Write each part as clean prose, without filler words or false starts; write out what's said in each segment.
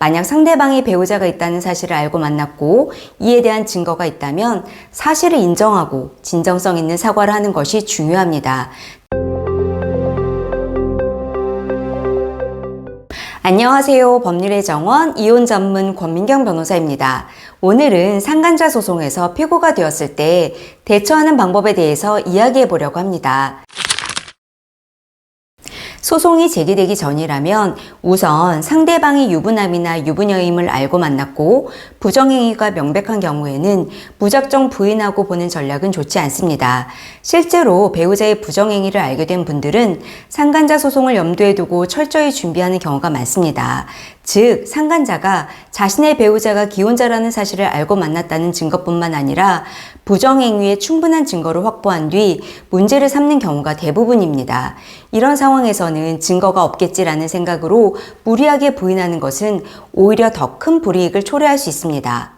만약 상대방이 배우자가 있다는 사실을 알고 만났고 이에 대한 증거가 있다면 사실을 인정하고 진정성 있는 사과를 하는 것이 중요합니다. 안녕하세요. 법률의 정원 이혼 전문 권민경 변호사입니다. 오늘은 상간자 소송에서 피고가 되었을 때 대처하는 방법에 대해서 이야기해 보려고 합니다. 소송이 제기되기 전이라면 우선 상대방이 유부남이나 유부녀임을 알고 만났고 부정행위가 명백한 경우에는 무작정 부인하고 보는 전략은 좋지 않습니다. 실제로 배우자의 부정행위를 알게 된 분들은 상간자 소송을 염두에 두고 철저히 준비하는 경우가 많습니다. 즉, 상간자가 자신의 배우자가 기혼자라는 사실을 알고 만났다는 증거뿐만 아니라 부정행위의 충분한 증거를 확보한 뒤 문제를 삼는 경우가 대부분입니다. 이런 상황에서는 증거가 없겠지라는 생각으로 무리하게 부인하는 것은 오히려 더 큰 불이익을 초래할 수 있습니다.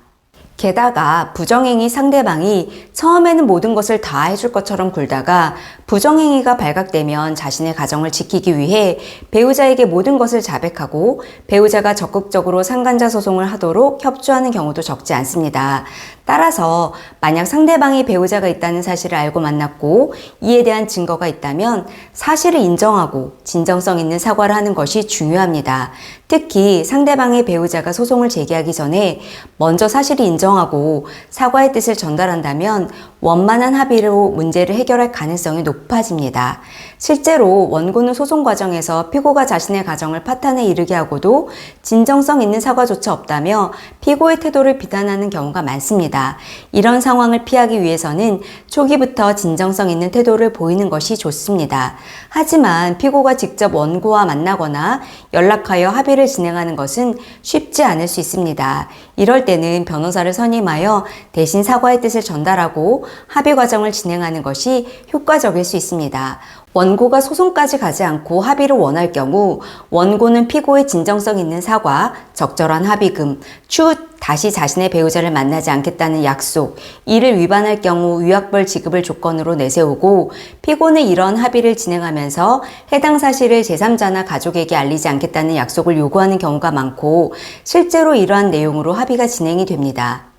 게다가 부정행위 상대방이 처음에는 모든 것을 다 해줄 것처럼 굴다가 부정행위가 발각되면 자신의 가정을 지키기 위해 배우자에게 모든 것을 자백하고 배우자가 적극적으로 상간자 소송을 하도록 협조하는 경우도 적지 않습니다. 따라서 만약 상대방이 배우자가 있다는 사실을 알고 만났고 이에 대한 증거가 있다면 사실을 인정하고 진정성 있는 사과를 하는 것이 중요합니다. 특히 상대방의 배우자가 소송을 제기하기 전에 먼저 사실을 인정하고 사과의 뜻을 전달한다면 원만한 합의로 문제를 해결할 가능성이 높아집니다. 실제로 원고는 소송 과정에서 피고가 자신의 가정을 파탄에 이르게 하고도 진정성 있는 사과조차 없다며 피고의 태도를 비난하는 경우가 많습니다. 이런 상황을 피하기 위해서는 초기부터 진정성 있는 태도를 보이는 것이 좋습니다. 하지만 피고가 직접 원고와 만나거나 연락하여 합의를 진행하는 것은 쉽지 않을 수 있습니다. 이럴 때는 변호사를 선임하여 대신 사과의 뜻을 전달하고 합의 과정을 진행하는 것이 효과적일 수 있습니다. 원고가 소송까지 가지 않고 합의를 원할 경우 원고는 피고의 진정성 있는 사과, 적절한 합의금, 추후 다시 자신의 배우자를 만나지 않겠다는 약속, 이를 위반할 경우 위약벌 지급을 조건으로 내세우고 피고는 이런 합의를 진행하면서 해당 사실을 제3자나 가족에게 알리지 않겠다는 약속을 요구하는 경우가 많고 실제로 이러한 내용으로 합의가 진행이 됩니다.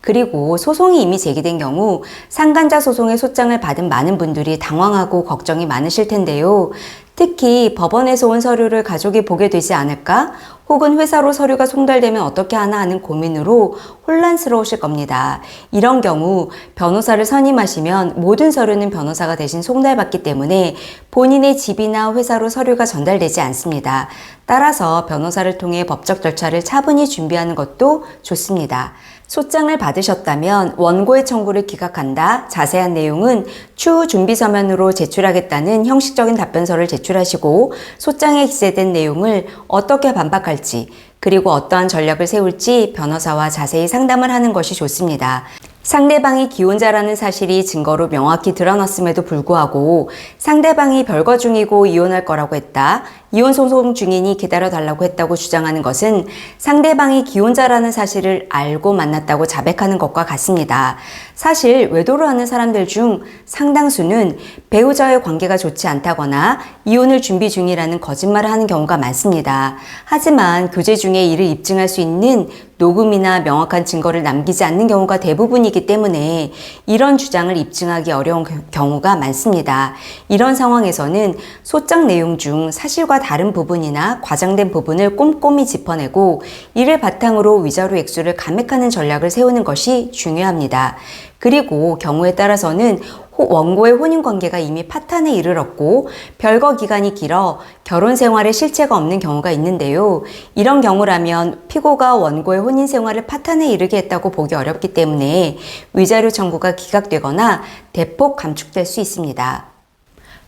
그리고 소송이 이미 제기된 경우 상간자 소송의 소장을 받은 많은 분들이 당황하고 걱정이 많으실 텐데요. 특히 법원에서 온 서류를 가족이 보게 되지 않을까? 혹은 회사로 서류가 송달되면 어떻게 하나 하는 고민으로 혼란스러우실 겁니다. 이런 경우 변호사를 선임하시면 모든 서류는 변호사가 대신 송달받기 때문에 본인의 집이나 회사로 서류가 전달되지 않습니다. 따라서 변호사를 통해 법적 절차를 차분히 준비하는 것도 좋습니다. 소장을 받으셨다면 원고의 청구를 기각한다. 자세한 내용은 추후 준비 서면으로 제출하겠다는 형식적인 답변서를 제출하시고 소장에 기재된 내용을 어떻게 반박할지 그리고 어떠한 전략을 세울지 변호사와 자세히 상담을 하는 것이 좋습니다. 상대방이 기혼자라는 사실이 증거로 명확히 드러났음에도 불구하고 상대방이 별거 중이고 이혼할 거라고 했다. 이혼 소송 중이니 기다려달라고 했다고 주장하는 것은 상대방이 기혼자라는 사실을 알고 만났다고 자백하는 것과 같습니다. 사실 외도를 하는 사람들 중 상당수는 배우자의 관계가 좋지 않다거나 이혼을 준비 중이라는 거짓말을 하는 경우가 많습니다. 하지만 교제 중에 이를 입증할 수 있는 녹음이나 명확한 증거를 남기지 않는 경우가 대부분이기 때문에 이런 주장을 입증하기 어려운 경우가 많습니다. 이런 상황에서는 소장 내용 중 사실과 다른 부분이나 과장된 부분을 꼼꼼히 짚어내고 이를 바탕으로 위자료 액수를 감액하는 전략을 세우는 것이 중요합니다. 그리고 경우에 따라서는 원고의 혼인관계가 이미 파탄에 이르렀고 별거 기간이 길어 결혼 생활에 실체가 없는 경우가 있는데요. 이런 경우라면 피고가 원고의 혼인 생활을 파탄에 이르게 했다고 보기 어렵기 때문에 위자료 청구가 기각되거나 대폭 감축될 수 있습니다.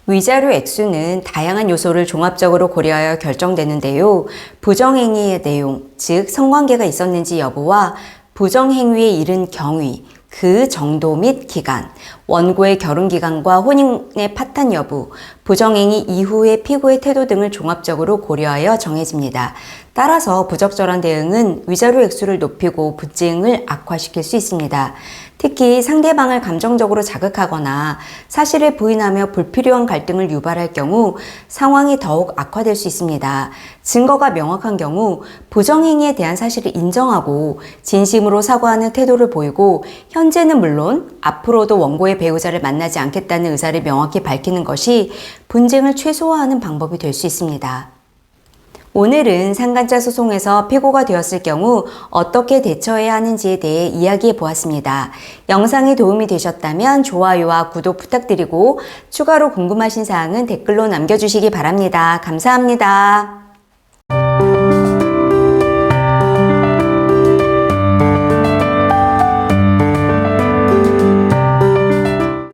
위자료 액수는 다양한 요소를 종합적으로 고려하여 결정되는데요. 부정행위의 내용, 즉 성관계가 있었는지 여부와 부정행위에 이른 경위, 그 정도 및 기간, 원고의 결혼기간과 혼인의 파탄 여부, 부정행위 이후의 피고의 태도 등을 종합적으로 고려하여 정해집니다. 따라서 부적절한 대응은 위자료 액수를 높이고 부증을 악화시킬 수 있습니다. 특히 상대방을 감정적으로 자극하거나 사실을 부인하며 불필요한 갈등을 유발할 경우 상황이 더욱 악화될 수 있습니다. 증거가 명확한 경우 부정행위에 대한 사실을 인정하고 진심으로 사과하는 태도를 보이고 현재는 물론 앞으로도 원고의 배우자를 만나지 않겠다는 의사를 명확히 밝히는 것이 분쟁을 최소화하는 방법이 될 수 있습니다. 오늘은 상간자 소송에서 피고가 되었을 경우 어떻게 대처해야 하는지에 대해 이야기해 보았습니다. 영상이 도움이 되셨다면 좋아요와 구독 부탁드리고 추가로 궁금하신 사항은 댓글로 남겨주시기 바랍니다. 감사합니다.